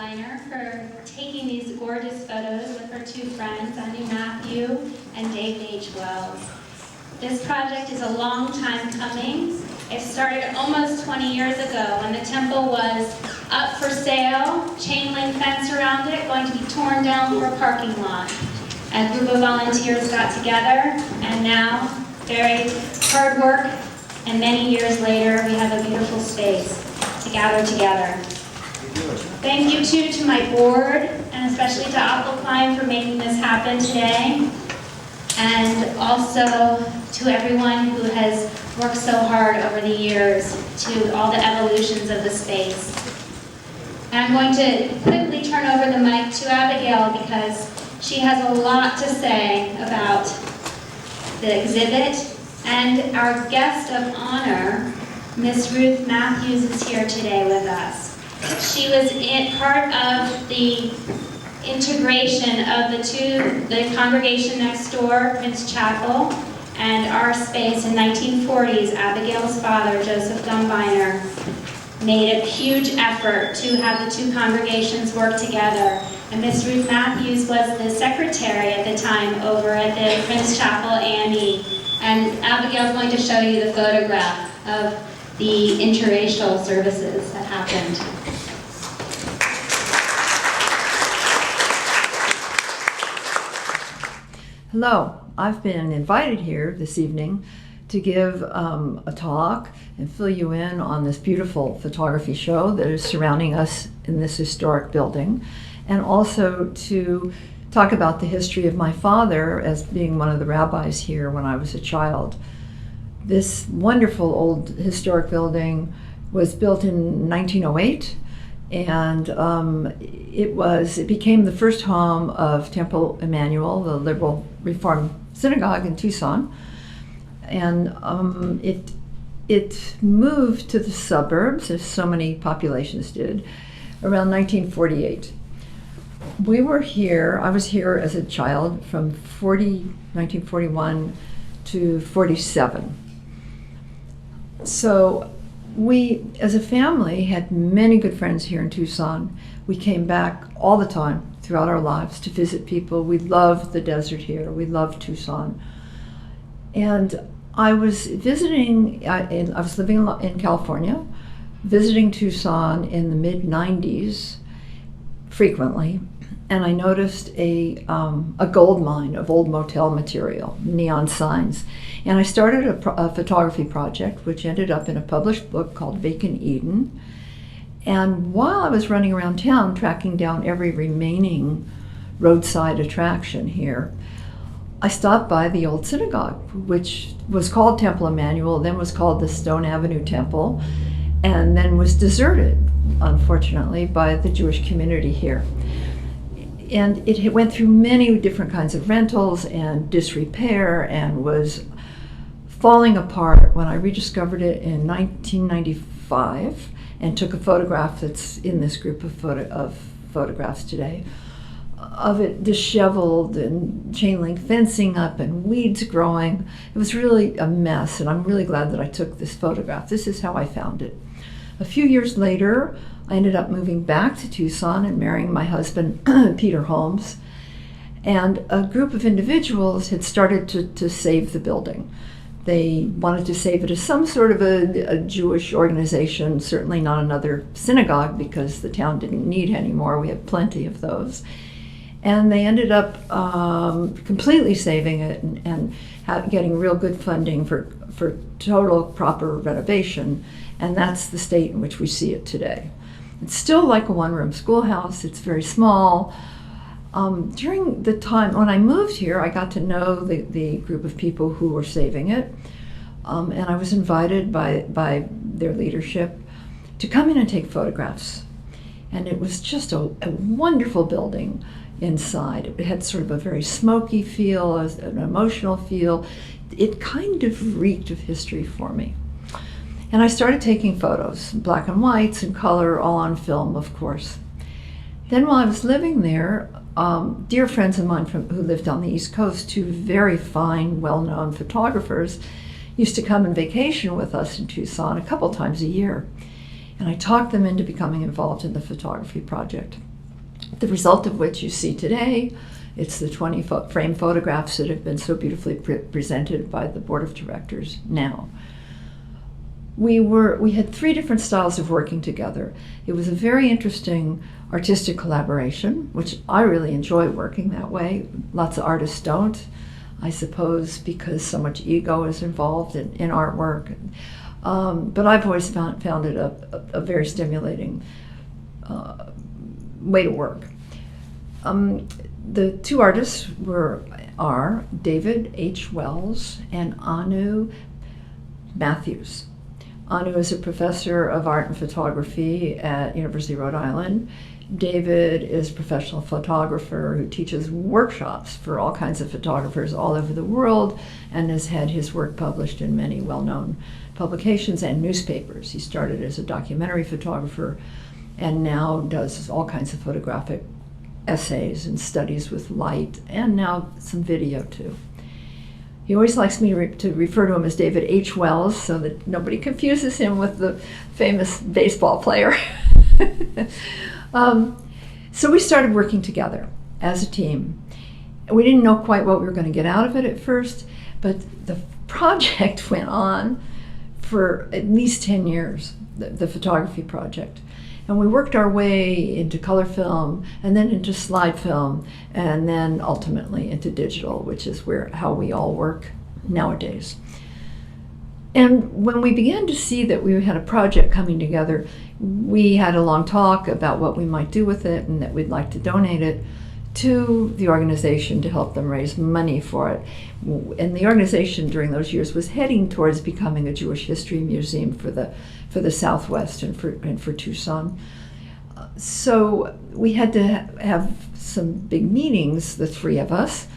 Gumbiner for taking these gorgeous photos with her two friends, Matthew and Dave H. Wells. This project is a long time coming. It started almost 20 years ago when the temple was up for sale, chain link fence around it, going to be torn down for a parking lot. A group of volunteers got together, and now, very hard work, and many years later, we have a beautiful space to gather together. Thank you too to my board, and especially to Aquacline for making this happen today. And also to everyone who has worked so hard over the years to all the evolutions of the space. And I'm going to quickly turn over the mic to Abigail because she has a lot to say about the exhibit. And our guest of honor, Miss Ruth Matthews, is here today with us. She was part of the integration of the congregation next door, Prince Chapel, and our space in 1940s. Abigail's father, Joseph Gumbiner, made a huge effort to have the two congregations work together. And Miss Ruth Matthews was the secretary at the time over at the Prince Chapel A&E. And Abigail's going to show you the photograph of the interracial services that happened. Hello, I've been invited here this evening to give a talk and fill you in on this beautiful photography show that is surrounding us in this historic building, and also to talk about the history of my father as being one of the rabbis here when I was a child. This wonderful old historic building was built in 1908, and it became the first home of Temple Emmanuel, the liberal Reformed synagogue in Tucson, and it moved to the suburbs, as so many populations did, around 1948. I was here as a child from 1941 to 47. So we, as a family, had many good friends here in Tucson. We came back all the time throughout our lives to visit people. We loved the desert here. We loved Tucson. And I was visiting, I was living in California, visiting Tucson in the mid-90s frequently, and I noticed a gold mine of old motel material, neon signs. And I started a photography project, which ended up in a published book called Vacant Eden. And while I was running around town tracking down every remaining roadside attraction here, I stopped by the old synagogue, which was called Temple Emmanuel, then was called the Stone Avenue Temple, and then was deserted, unfortunately, by the Jewish community here. And it went through many different kinds of rentals and disrepair and was falling apart when I rediscovered it in 1995 and took a photograph that's in this group of photographs today of it disheveled and chain link fencing up and weeds growing. It was really a mess, and I'm really glad that I took this photograph. This is how I found it. A few years later, I ended up moving back to Tucson and marrying my husband, Peter Holmes, and a group of individuals had started to save the building. They wanted to save it as some sort of a Jewish organization, certainly not another synagogue, because the town didn't need any more. We had plenty of those. And they ended up completely saving it and getting real good funding for total proper renovation. And that's the state in which we see it today. It's still like a one-room schoolhouse. It's very small. During the time when I moved here, I got to know the group of people who were saving it. And I was invited by their leadership to come in and take photographs. And it was just a wonderful building inside. It had sort of a very smoky feel, an emotional feel. It kind of reeked of history for me. And I started taking photos, black and whites and color, all on film, of course. Then while I was living there, dear friends of mine who lived on the East Coast, two very fine, well-known photographers, used to come and vacation with us in Tucson a couple times a year. And I talked them into becoming involved in the photography project. the result of which you see today. It's the 20 frame photographs that have been so beautifully presented by the board of directors now. We had 3 different styles of working together. It was a very interesting artistic collaboration, which I really enjoy working that way. Lots of artists don't, I suppose, because so much ego is involved in artwork. But I've always found it a very stimulating way to work. The 2 artists are David H. Wells and Anu Matthews. Anu is a professor of art and photography at University of Rhode Island. David is a professional photographer who teaches workshops for all kinds of photographers all over the world and has had his work published in many well-known publications and newspapers. He started as a documentary photographer and now does all kinds of photographic essays and studies with light, and now some video too. He always likes me to refer to him as David H. Wells so that nobody confuses him with the famous baseball player. So we started working together as a team. We didn't know quite what we were going to get out of it at first, but the project went on for at least 10 years, the photography project. And we worked our way into color film, and then into slide film, and then ultimately into digital, which is how we all work nowadays. And when we began to see that we had a project coming together, we had a long talk about what we might do with it and that we'd like to donate it to the organization to help them raise money for it. And the organization during those years was heading towards becoming a Jewish history museum for the Southwest and for Tucson. So we had to have some big meetings, the 3 of us,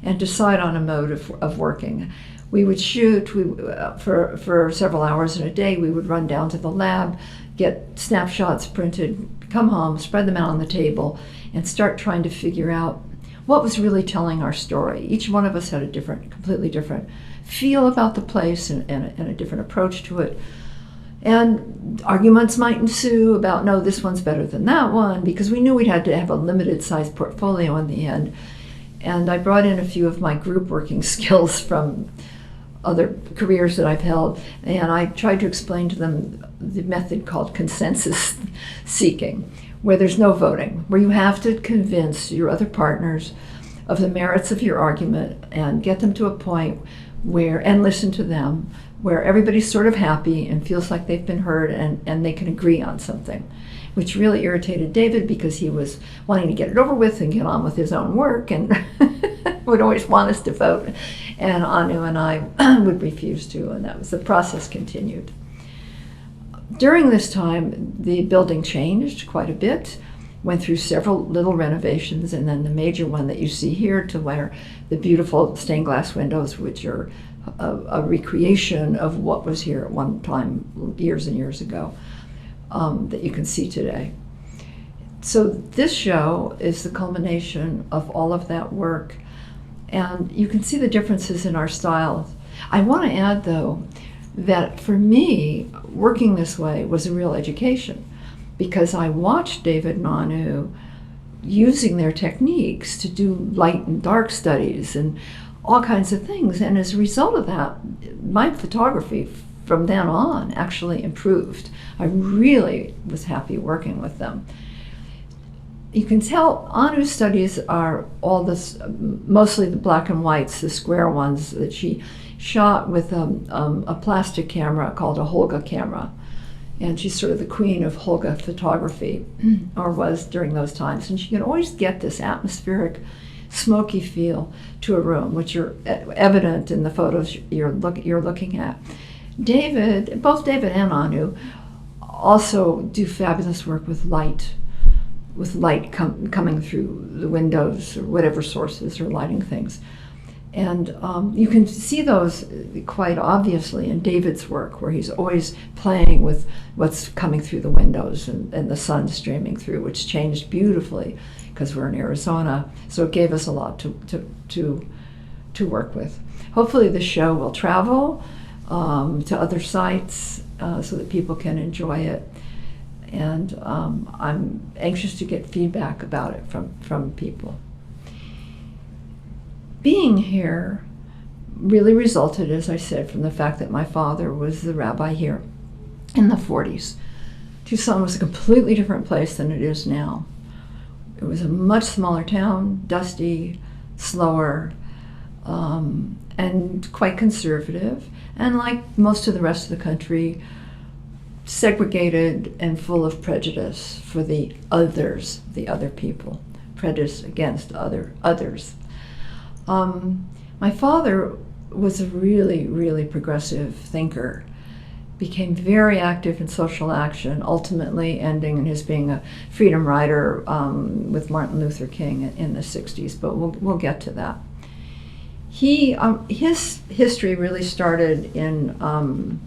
and decide on a mode of working. We would shoot for several hours in a day. We would run down to the lab, get snapshots printed, come home, spread them out on the table, and start trying to figure out what was really telling our story. Each one of us had a completely different feel about the place and a different approach to it. And arguments might ensue about, no, this one's better than that one, because we knew we'd had to have a limited size portfolio in the end. And I brought in a few of my group working skills from other careers that I've held, and I tried to explain to them the method called consensus seeking, where there's no voting, where you have to convince your other partners of the merits of your argument and get them to a point and listen to them, where everybody's sort of happy and feels like they've been heard and they can agree on something, which really irritated David because he was wanting to get it over with and get on with his own work and would always want us to vote. And Anu and I would refuse to, and the process continued. During this time, the building changed quite a bit, went through several little renovations, and then the major one that you see here, to where the beautiful stained glass windows, which are a recreation of what was here at one time years and years ago, that you can see today. So this show is the culmination of all of that work, and you can see the differences in our styles. I want to add, though, that for me, working this way was a real education, because I watched David and Anu using their techniques to do light and dark studies and all kinds of things. And as a result of that, my photography from then on actually improved. I really was happy working with them. You can tell Anu's studies are all this, mostly the black and whites, the square ones that she shot with a plastic camera called a Holga camera. And she's sort of the queen of Holga photography, or was during those times. And she can always get this atmospheric, smoky feel to a room, which are evident in the photos you're looking at. Both David and Anu also do fabulous work with light coming through the windows or whatever sources are lighting things. And you can see those quite obviously in David's work, where he's always playing with what's coming through the windows and the sun streaming through, which changed beautifully because we're in Arizona. So it gave us a lot to work with. Hopefully the show will travel to other sites so that people can enjoy it. And I'm anxious to get feedback about it from people. Being here really resulted, as I said, from the fact that my father was the rabbi here in the 40s. Tucson was a completely different place than it is now. It was a much smaller town, dusty, slower, and quite conservative, and like most of the rest of the country, segregated and full of prejudice for the others, the other people, prejudice against others. My father was a really, really progressive thinker, became very active in social action, ultimately ending in his being a freedom rider with Martin Luther King in the 60s, but we'll get to that. His history really started in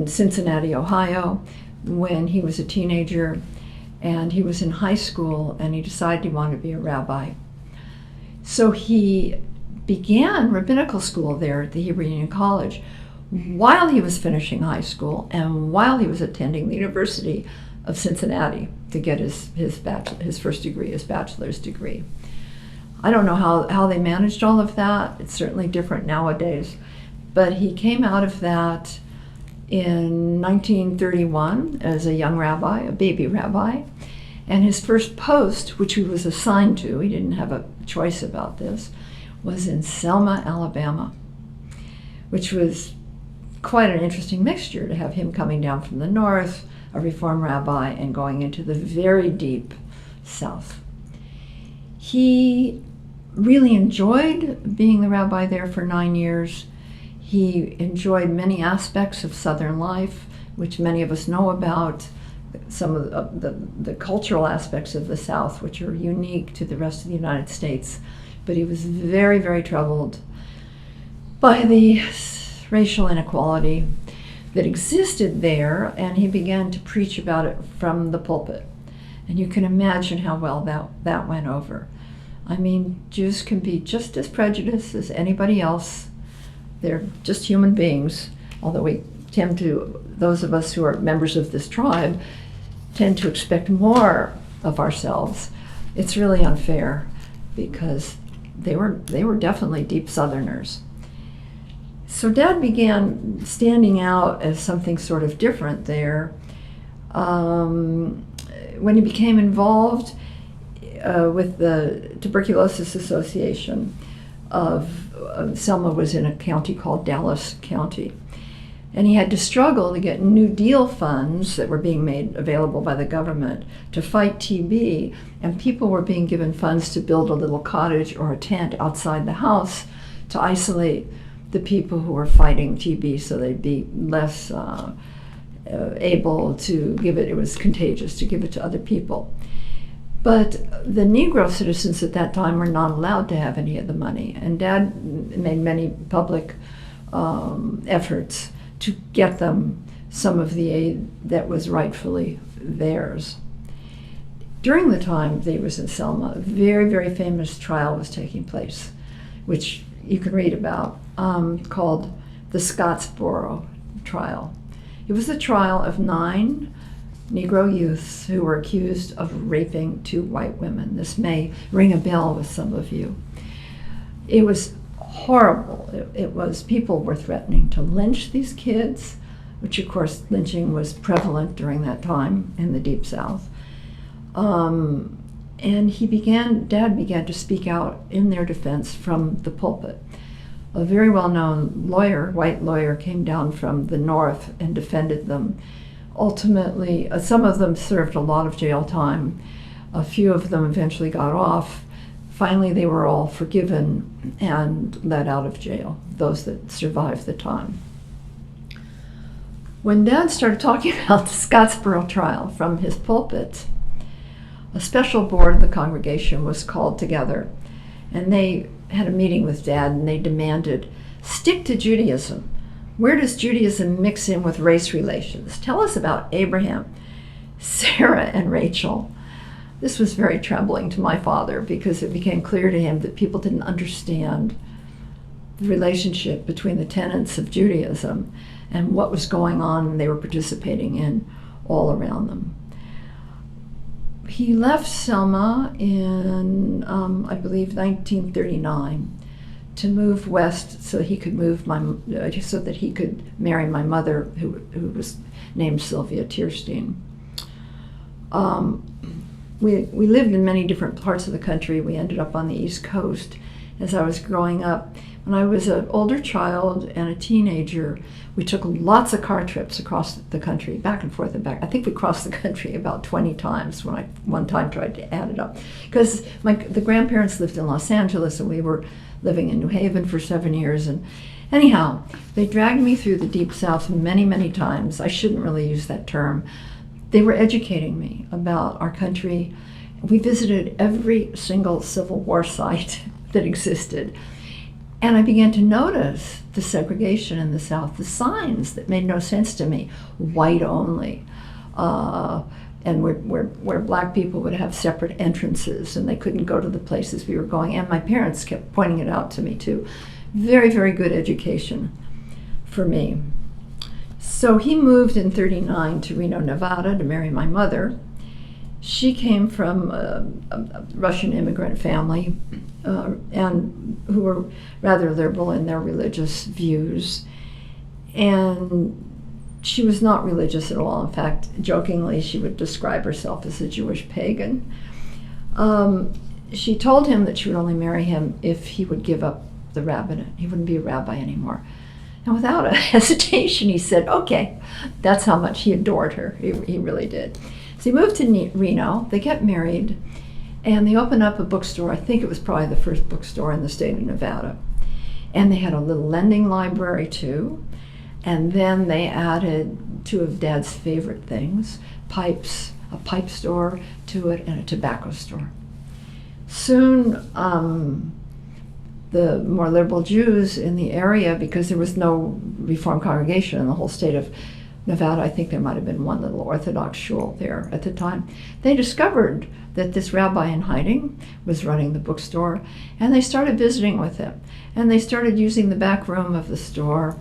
Cincinnati, Ohio, when he was a teenager, and he was in high school, and he decided he wanted to be a rabbi. So he began rabbinical school there at the Hebrew Union College while he was finishing high school and while he was attending the University of Cincinnati to get his first degree, his bachelor's degree. I don't know how they managed all of that. It's certainly different nowadays. But he came out of that in 1931 as a young rabbi, a baby rabbi. And his first post, which he was assigned to, he didn't have a choice about this, was in Selma, Alabama, which was quite an interesting mixture to have him coming down from the north, a Reform rabbi, and going into the very deep South. He really enjoyed being the rabbi there for 9 years. He enjoyed many aspects of Southern life, which many of us know about, some of the cultural aspects of the South, which are unique to the rest of the United States. But he was very, very troubled by the racial inequality that existed there, and he began to preach about it from the pulpit. And you can imagine how well that went over. I mean, Jews can be just as prejudiced as anybody else. They're just human beings, although we tend to, those of us who are members of this tribe, tend to expect more of ourselves. It's really unfair because they were definitely deep Southerners. So Dad began standing out as something sort of different there when he became involved with the Tuberculosis Association of Selma was in a county called Dallas County. And he had to struggle to get New Deal funds that were being made available by the government to fight TB, and people were being given funds to build a little cottage or a tent outside the house to isolate the people who were fighting TB so they'd be less able to give it. It was contagious to give it to other people. But the Negro citizens at that time were not allowed to have any of the money, and Dad made many public efforts to get them some of the aid that was rightfully theirs. During the time that he was in Selma, a very, very famous trial was taking place, which you can read about, called the Scottsboro trial. It was the trial of 9 Negro youths who were accused of raping 2 white women. This may ring a bell with some of you. It was horrible. It was, people were threatening to lynch these kids, which of course lynching was prevalent during that time in the Deep South. And Dad began to speak out in their defense from the pulpit. A very well-known lawyer, white lawyer, came down from the north and defended them. Ultimately, some of them served a lot of jail time. A few of them eventually got off. Finally, they were all forgiven and let out of jail, those that survived the time. When Dad started talking about the Scottsboro trial from his pulpit, a special board of the congregation was called together, and they had a meeting with Dad, and they demanded, stick to Judaism. Where does Judaism mix in with race relations? Tell us about Abraham, Sarah, and Rachel. This was very troubling to my father because it became clear to him that people didn't understand the relationship between the tenets of Judaism and what was going on they were participating in all around them. He left Selma in, I believe, 1939 to move west so he could so that he could marry my mother, who was named Sylvia Tierstein. We lived in many different parts of the country. We ended up on the East Coast as I was growing up. When I was an older child and a teenager, we took lots of car trips across the country, back and forth and back. I think we crossed the country about 20 times when I one time tried to add it up. Because the grandparents lived in Los Angeles and we were living in New Haven for 7 years. And anyhow, they dragged me through the Deep South many, many times. I shouldn't really use that term. They were educating me about our country. We visited every single Civil War site that existed. And I began to notice the segregation in the South, the signs that made no sense to me, white only, and where black people would have separate entrances and they couldn't go to the places we were going. And my parents kept pointing it out to me too. Very, very good education for me. So he moved in '39 to Reno, Nevada to marry my mother. She came from a Russian immigrant family and who were rather liberal in their religious views. And she was not religious at all. In fact, jokingly, she would describe herself as a Jewish pagan. She told him that she would only marry him if he would give up the rabbinate. He wouldn't be a rabbi anymore. And without a hesitation, he said, okay. That's how much he adored her. He really did. So he moved to Reno. They get married, and they opened up a bookstore. I think it was probably the first bookstore in the state of Nevada. And they had a little lending library too. And then they added two of Dad's favorite things, pipes, a pipe store to it, and a tobacco store. Soon, the more liberal Jews in the area, because there was no Reform congregation in the whole state of Nevada, I think there might have been one little Orthodox shul there at the time, they discovered that this rabbi in hiding was running the bookstore, and they started visiting with him. And they started using the back room of the store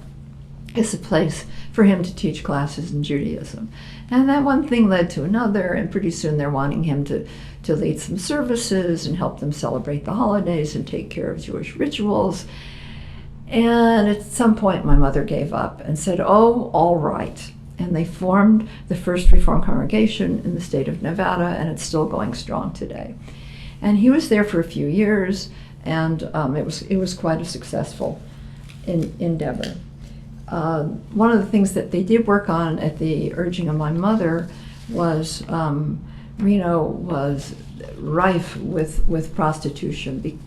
as a place for him to teach classes in Judaism. And that one thing led to another, and pretty soon they're wanting him to lead some services and help them celebrate the holidays and take care of Jewish rituals. And at some point my mother gave up and said, oh, all right. And they formed the first Reform congregation in the state of Nevada, and it's still going strong today. And he was there for a few years, and it was quite a successful endeavor. One of the things that they did work on at the urging of my mother was Reno was rife with prostitution,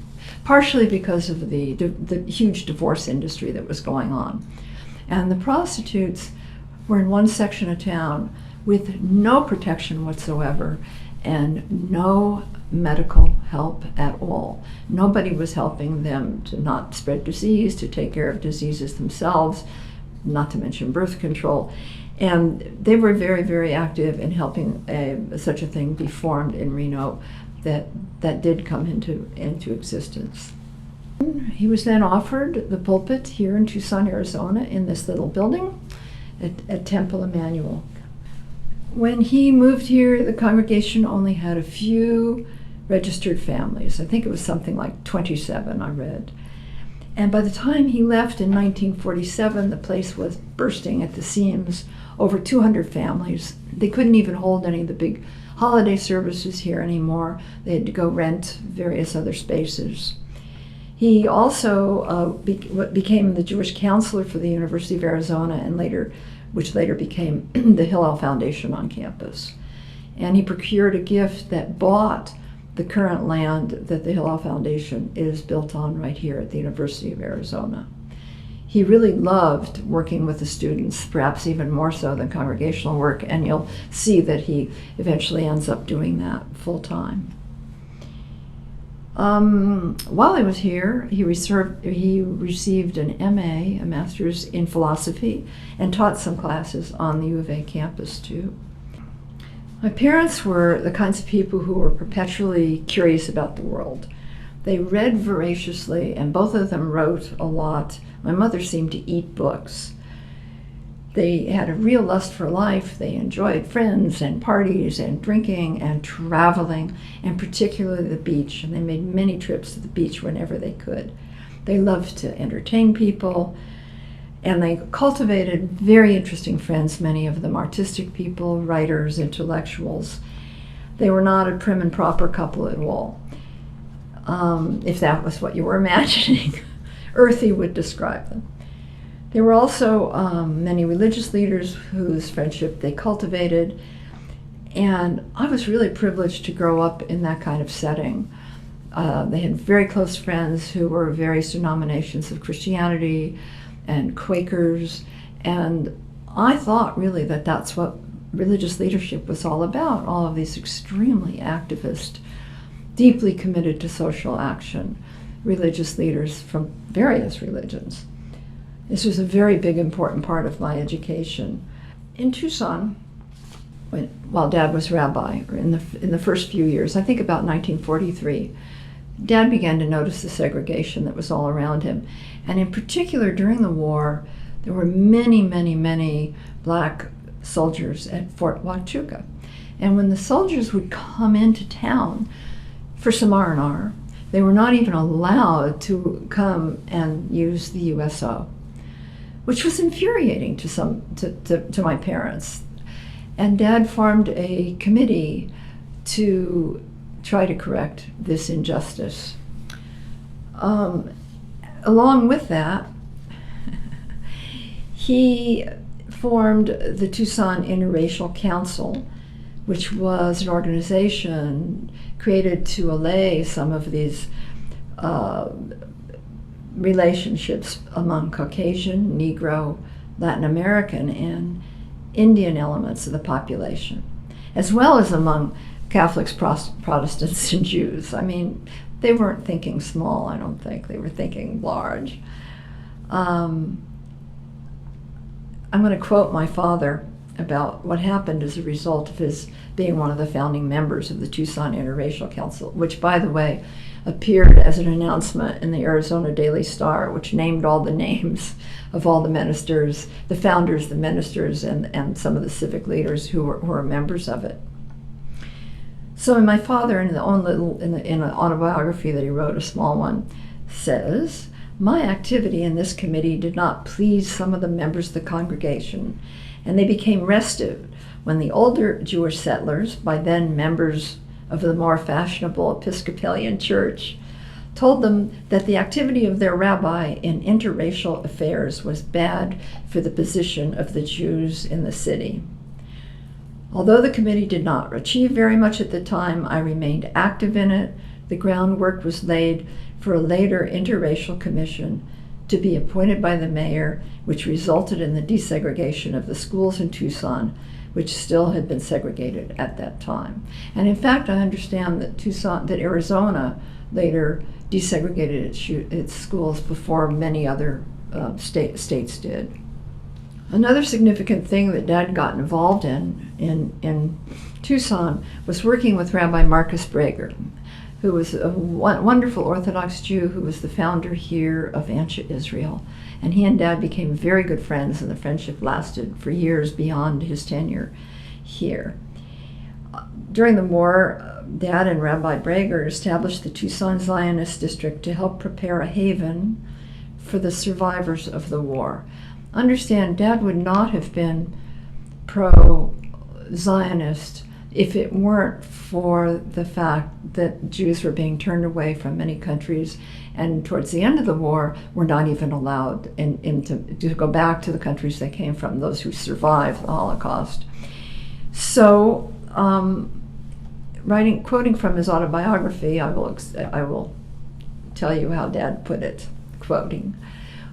partially because of the huge divorce industry that was going on. And the prostitutes were in one section of town with no protection whatsoever and no medical help at all. Nobody was helping them to not spread disease, to take care of diseases themselves, not to mention birth control. And they were very, very active in helping such a thing be formed in Reno that did come into existence. He was then offered the pulpit here in Tucson, Arizona, in this little building at Temple Emmanuel. When he moved here, the congregation only had a few registered families. I think it was something like 27, I read. And by the time he left in 1947, the place was bursting at the seams, over 200 families. They couldn't even hold any of the big holiday services here anymore. They had to go rent various other spaces. He also became the Jewish counselor for the University of Arizona, and which later became the Hillel Foundation on campus. And he procured a gift that bought the current land that the Hillel Foundation is built on right here at the University of Arizona. He really loved working with the students, perhaps even more so than congregational work, and you'll see that he eventually ends up doing that full time. While he was here, he received an MA, a master's in philosophy, and taught some classes on the U of A campus too. My parents were the kinds of people who were perpetually curious about the world. They read voraciously, and both of them wrote a lot. My mother seemed to eat books. They had a real lust for life. They enjoyed friends and parties and drinking and traveling, and particularly the beach. And they made many trips to the beach whenever they could. They loved to entertain people, and they cultivated very interesting friends, many of them artistic people, writers, intellectuals. They were not a prim and proper couple at all, if that was what you were imagining. Earthy would describe them. There were also many religious leaders whose friendship they cultivated, and I was really privileged to grow up in that kind of setting. They had very close friends who were various denominations of Christianity and Quakers, and I thought really that that's what religious leadership was all about, all of these extremely activist, deeply committed to social action religious leaders from various religions. This was a very big, important part of my education. In Tucson, while Dad was rabbi, or in the first few years, I think about 1943, Dad began to notice the segregation that was all around him. And in particular, during the war, there were many, many, many black soldiers at Fort Huachuca. And when the soldiers would come into town for some R&R, they were not even allowed to come and use the USO, which was infuriating to my parents. And Dad formed a committee to try to correct this injustice. Along with that, he formed the Tucson Interracial Council, which was an organization created to allay some of these relationships among Caucasian, Negro, Latin American, and Indian elements of the population, as well as among Catholics, Protestants, and Jews. I mean, they weren't thinking small, I don't think. They were thinking large. I'm going to quote my father about what happened as a result of his being one of the founding members of the Tucson Interracial Council, which, by the way, appeared as an announcement in the Arizona Daily Star, which named all the names of all the ministers, the founders, the ministers, and some of the civic leaders who were members of it. So my father, in an autobiography that he wrote, a small one, says, "My activity in this committee did not please some of the members of the congregation, and they became restive when the older Jewish settlers, by then members of the more fashionable Episcopalian Church, told them that the activity of their rabbi in interracial affairs was bad for the position of the Jews in the city. Although the committee did not achieve very much at the time, I remained active in it. The groundwork was laid for a later interracial commission to be appointed by the mayor, which resulted in the desegregation of the schools in Tucson, which still had been segregated at that time." And in fact, I understand that Arizona later desegregated its schools before many other states did. Another significant thing that Dad got involved in Tucson was working with Rabbi Marcus Brager, who was a wonderful Orthodox Jew who was the founder here of Anshe Israel. And he and Dad became very good friends, and the friendship lasted for years beyond his tenure here. During the war, Dad and Rabbi Brager established the Tucson Zionist District to help prepare a haven for the survivors of the war. Understand, Dad would not have been pro-Zionist if it weren't for the fact that Jews were being turned away from many countries, and towards the end of the war were not even allowed to go back to the countries they came from, those who survived the Holocaust. So, quoting from his autobiography, I will tell you how Dad put it, quoting,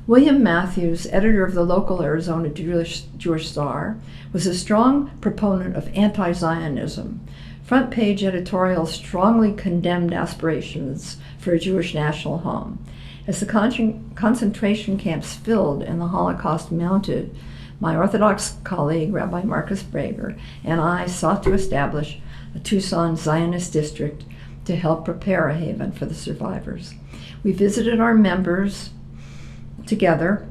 "William Matthews, editor of the local Arizona Jewish Star, was a strong proponent of anti-Zionism. Front-page editorials strongly condemned aspirations for a Jewish national home. As the concentration camps filled and the Holocaust mounted, my Orthodox colleague, Rabbi Marcus Brager, and I sought to establish a Tucson Zionist district to help prepare a haven for the survivors. We visited our members together,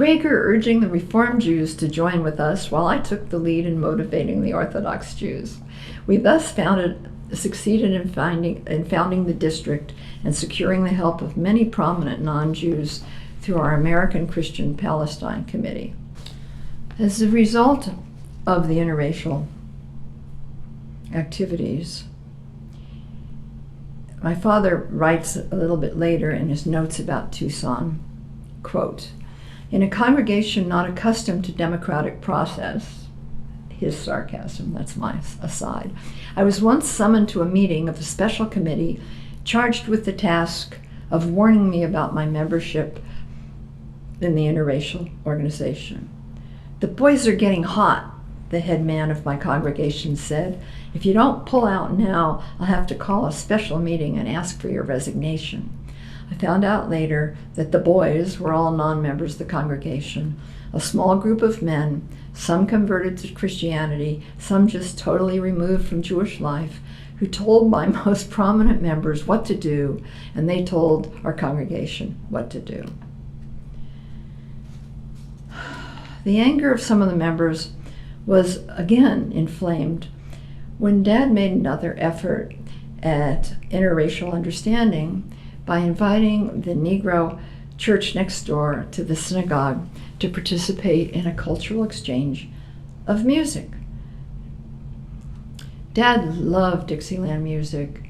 Prager urging the Reform Jews to join with us while I took the lead in motivating the Orthodox Jews. We thus succeeded in founding the district and securing the help of many prominent non-Jews through our American Christian Palestine Committee. As a result of the interracial activities, my father writes a little bit later in his notes about Tucson, quote, "In a congregation not accustomed to democratic process," his sarcasm, that's my aside, "I was once summoned to a meeting of a special committee charged with the task of warning me about my membership in the interracial organization. The boys are getting hot," the head man of my congregation said. "If you don't pull out now, I'll have to call a special meeting and ask for your resignation." I found out later that the boys were all non-members of the congregation, a small group of men, some converted to Christianity, some just totally removed from Jewish life, who told my most prominent members what to do, and they told our congregation what to do. The anger of some of the members was again inflamed when Dad made another effort at interracial understanding by inviting the Negro church next door to the synagogue to participate in a cultural exchange of music. Dad loved Dixieland music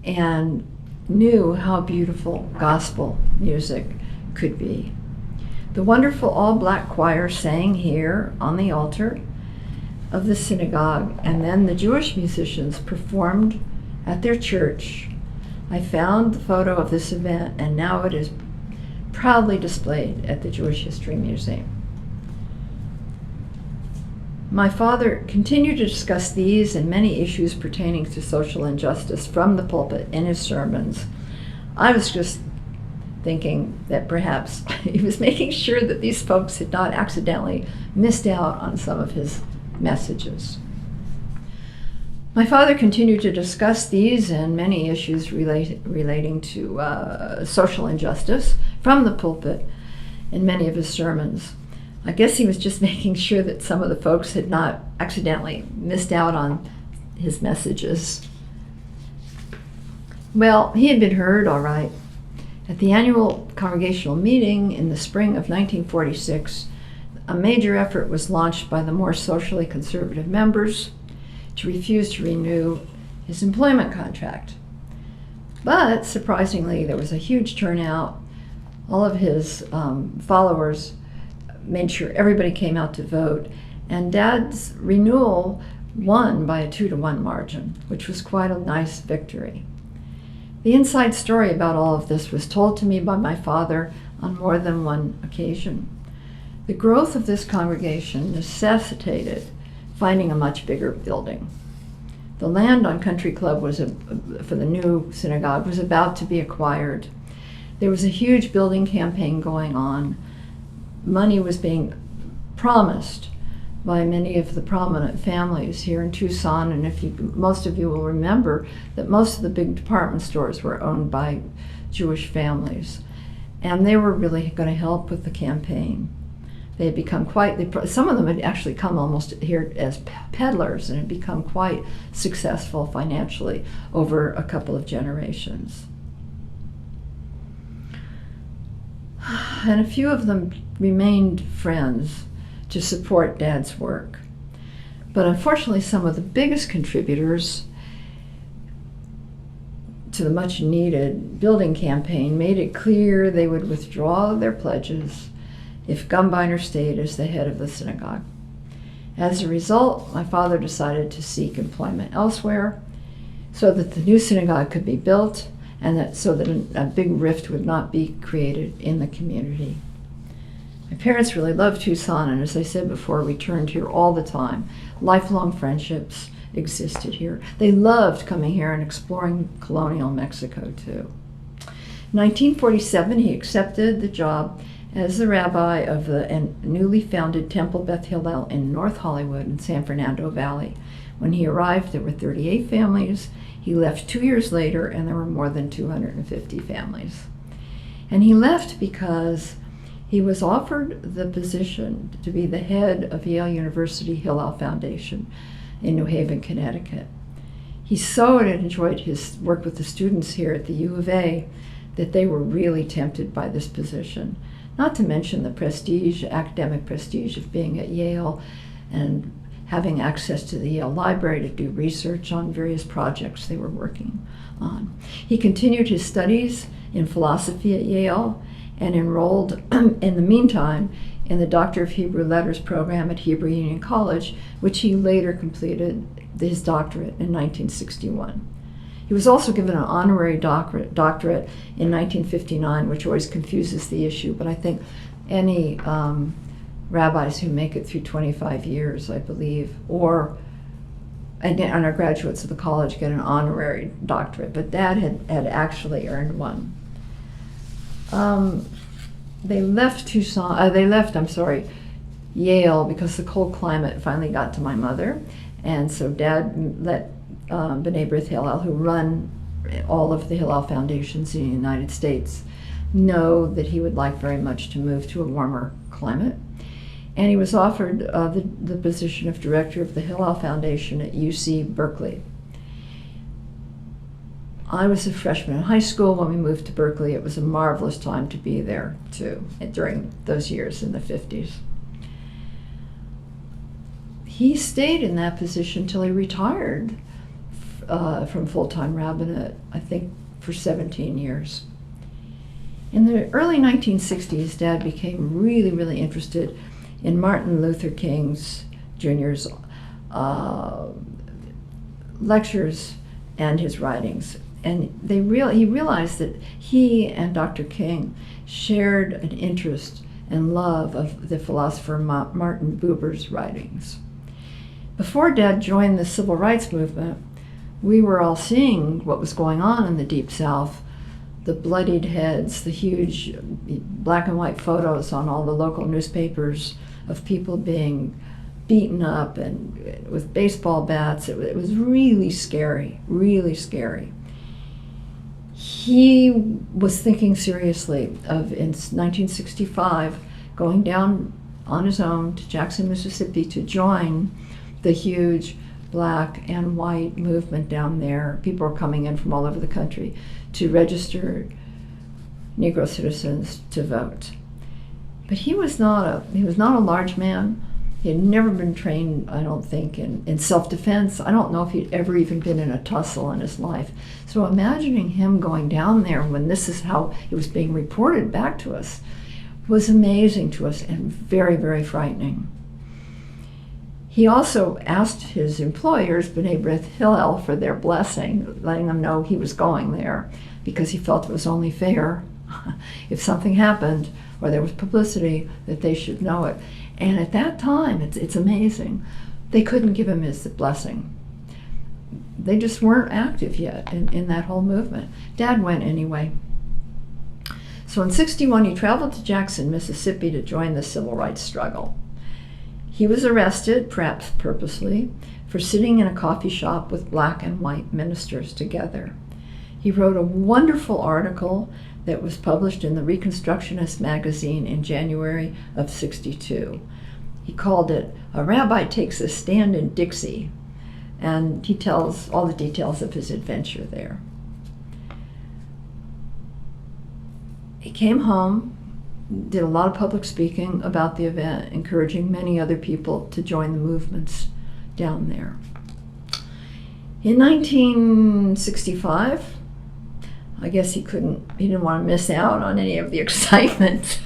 and knew how beautiful gospel music could be. The wonderful all-black choir sang here on the altar of the synagogue, and then the Jewish musicians performed at their church. I found the photo of this event, and now it is proudly displayed at the Jewish History Museum. My father continued to discuss these and many issues pertaining to social injustice from the pulpit in his sermons. I was just thinking that perhaps he was making sure that these folks had not accidentally missed out on some of his messages. My father continued to discuss these and many issues relating to social injustice from the pulpit in many of his sermons. I guess he was just making sure that some of the folks had not accidentally missed out on his messages. Well, he had been heard all right. At the annual congregational meeting in the spring of 1946, a major effort was launched by the more socially conservative members to refuse to renew his employment contract. But surprisingly, there was a huge turnout. All of his followers made sure everybody came out to vote, and Dad's renewal won by a 2-to-1 margin, which was quite a nice victory. The inside story about all of this was told to me by my father on more than one occasion. The growth of this congregation necessitated finding a much bigger building. The land on Country Club for the new synagogue was about to be acquired. There was a huge building campaign going on. Money was being promised by many of the prominent families here in Tucson, and most of you will remember that most of the big department stores were owned by Jewish families, and they were really going to help with the campaign. They had become some of them had actually come almost here as peddlers and had become quite successful financially over a couple of generations. And a few of them remained friends to support Dad's work. But unfortunately, some of the biggest contributors to the much needed building campaign made it clear they would withdraw their pledges if Gumbiner stayed as the head of the synagogue. As a result, my father decided to seek employment elsewhere so that the new synagogue could be built and so that a big rift would not be created in the community. My parents really loved Tucson, and as I said before, returned here all the time. Lifelong friendships existed here. They loved coming here and exploring colonial Mexico too. In 1947, he accepted the job as the rabbi of the newly founded Temple Beth Hillel in North Hollywood in San Fernando Valley. When he arrived, there were 38 families. He left 2 years later, and there were more than 250 families. And he left because He was offered the position to be the head of Yale University Hillel Foundation in New Haven, Connecticut. He so had enjoyed his work with the students here at the U of A that they were really tempted by this position, not to mention the prestige, academic prestige of being at Yale and having access to the Yale Library to do research on various projects they were working on. He continued his studies in philosophy at Yale and enrolled in the meantime in the Doctor of Hebrew Letters program at Hebrew Union College, which he later completed his doctorate in 1961. He was also given an honorary doctorate in 1959, which always confuses the issue, but I think any rabbis who make it through 25 years, I believe, and our graduates of the college get an honorary doctorate, but Dad had actually earned one. They left Yale because the cold climate finally got to my mother, and so Dad let B'nai B'rith Hillel, who run all of the Hillel foundations in the United States, know that he would like very much to move to a warmer climate. And he was offered the position of director of the Hillel Foundation at UC Berkeley. I was a freshman in high school when we moved to Berkeley. It was a marvelous time to be there, too, during those years in the 50s. He stayed in that position till he retired from full-time rabbinate, I think, for 17 years. In the early 1960s, Dad became really, really interested in Martin Luther King Jr.'s lectures and his writings. And he realized that he and Dr. King shared an interest and love of the philosopher Martin Buber's writings. Before Dad joined the civil rights movement, we were all seeing what was going on in the Deep South, the bloodied heads, the huge black and white photos on all the local newspapers of people being beaten up and with baseball bats. It was really scary, really scary. He was thinking seriously of, in 1965, going down on his own to Jackson, Mississippi to join the huge black and white movement down there. People were coming in from all over the country to register Negro citizens to vote. But he was not a large man. He had never been trained, I don't think, in self-defense. I don't know if he'd ever even been in a tussle in his life. So imagining him going down there when this is how it was being reported back to us was amazing to us and very, very frightening. He also asked his employers, B'nai B'rith Hillel, for their blessing, letting them know he was going there because he felt it was only fair if something happened or there was publicity that they should know it. And at that time, it's amazing, they couldn't give him his blessing. They just weren't active yet in that whole movement. Dad went anyway. So in '61, he traveled to Jackson, Mississippi to join the civil rights struggle. He was arrested, perhaps purposely, for sitting in a coffee shop with black and white ministers together. He wrote a wonderful article that was published in the Reconstructionist magazine in January of '62. He called it, "A Rabbi Takes a Stand in Dixie," and he tells all the details of his adventure there. He came home, did a lot of public speaking about the event, encouraging many other people to join the movements down there. In 1965, I guess he didn't want to miss out on any of the excitement.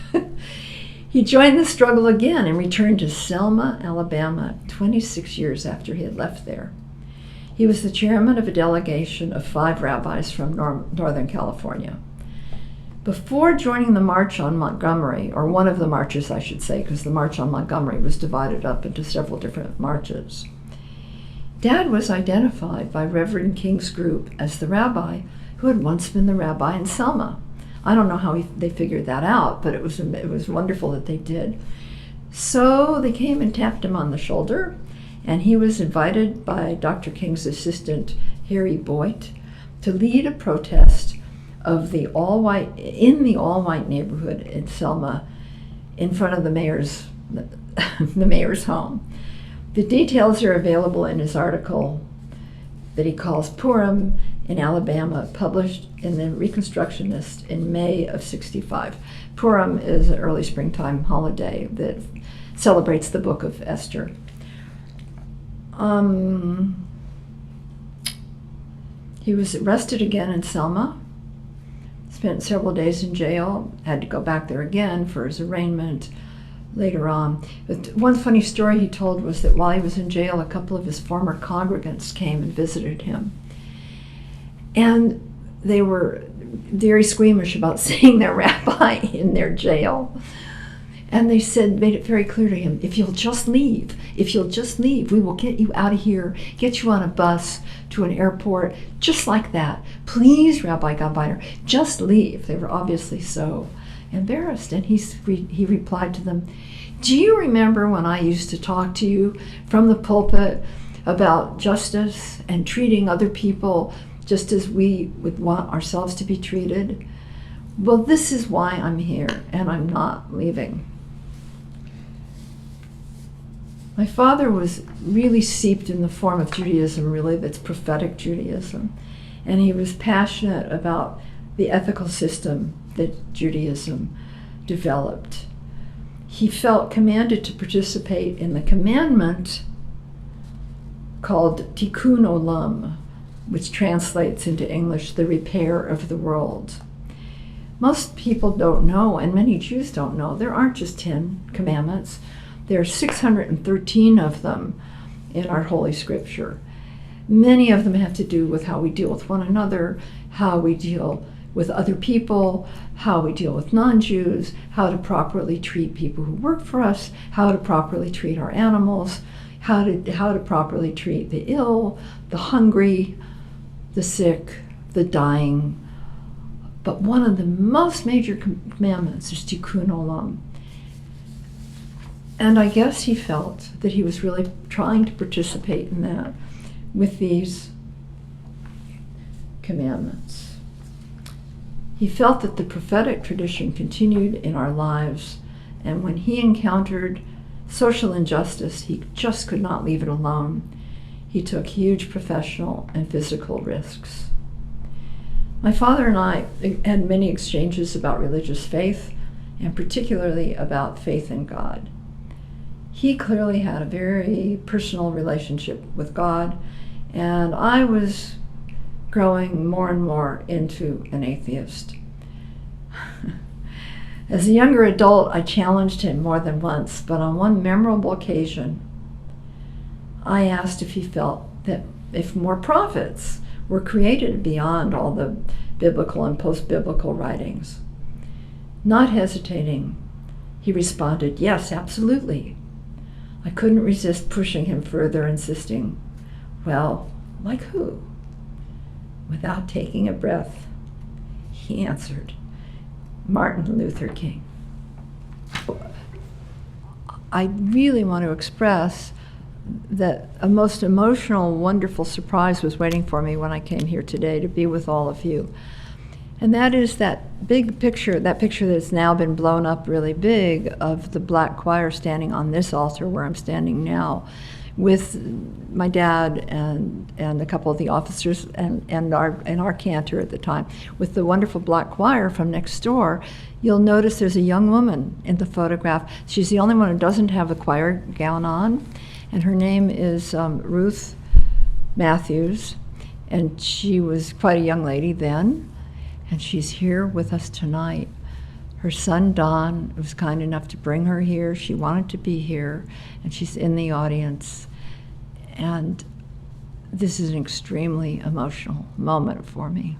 He joined the struggle again and returned to Selma, Alabama, 26 years after he had left there. He was the chairman of a delegation of 5 rabbis from Northern California. Before joining the March on Montgomery, or one of the marches I should say, because the March on Montgomery was divided up into several different marches, Dad was identified by Reverend King's group as the rabbi who had once been the rabbi in Selma. I don't know how they figured that out, but it was wonderful that they did. So they came and tapped him on the shoulder, and he was invited by Dr. King's assistant, Harry Boyd, to lead a protest in the all-white neighborhood in Selma in front of the mayor's home. The details are available in his article that he calls Purim in Alabama, published in the Reconstructionist in May of '65. Purim is an early springtime holiday that celebrates the book of Esther. He was arrested again in Selma, spent several days in jail, had to go back there again for his arraignment later on. But one funny story he told was that while he was in jail, a couple of his former congregants came and visited him. And they were very squeamish about seeing their rabbi in their jail. And they made it very clear to him, if you'll just leave, we will get you out of here, get you on a bus to an airport, just like that. Please, Rabbi Gumbiner, just leave. They were obviously so embarrassed. And he replied to them, do you remember when I used to talk to you from the pulpit about justice and treating other people just as we would want ourselves to be treated? Well, this is why I'm here, and I'm not leaving. My father was really steeped in the form of Judaism, really, that's prophetic Judaism. And he was passionate about the ethical system that Judaism developed. He felt commanded to participate in the commandment called Tikkun Olam, which translates into English, the repair of the world. Most people don't know, and many Jews don't know, there aren't just 10 commandments. There are 613 of them in our Holy Scripture. Many of them have to do with how we deal with one another, how we deal with other people, how we deal with non-Jews, how to properly treat people who work for us, how to properly treat our animals, how to properly treat the ill, the hungry, the sick, the dying. But one of the most major commandments is Tikkun Olam. And I guess he felt that he was really trying to participate in that with these commandments. He felt that the prophetic tradition continued in our lives, and when he encountered social injustice, he just could not leave it alone. He took huge professional and physical risks. My father and I had many exchanges about religious faith, and particularly about faith in God. He clearly had a very personal relationship with God, and I was growing more and more into an atheist. As a younger adult, I challenged him more than once, but on one memorable occasion, I asked if he felt that if more prophets were created beyond all the biblical and post-biblical writings. Not hesitating, he responded, yes, absolutely. I couldn't resist pushing him further, insisting, well, like who? Without taking a breath, he answered, Martin Luther King. I really want to express that a most emotional, wonderful surprise was waiting for me when I came here today to be with all of you. And that is that big picture, that picture that's now been blown up really big of the black choir standing on this altar where I'm standing now with my dad and a couple of the officers and our cantor at the time, with the wonderful black choir from next door. You'll notice there's a young woman in the photograph. She's the only one who doesn't have a choir gown on, and her name is Ruth Matthews, and she was quite a young lady then, and she's here with us tonight. Her son, Don, was kind enough to bring her here. She wanted to be here, and she's in the audience. And this is an extremely emotional moment for me.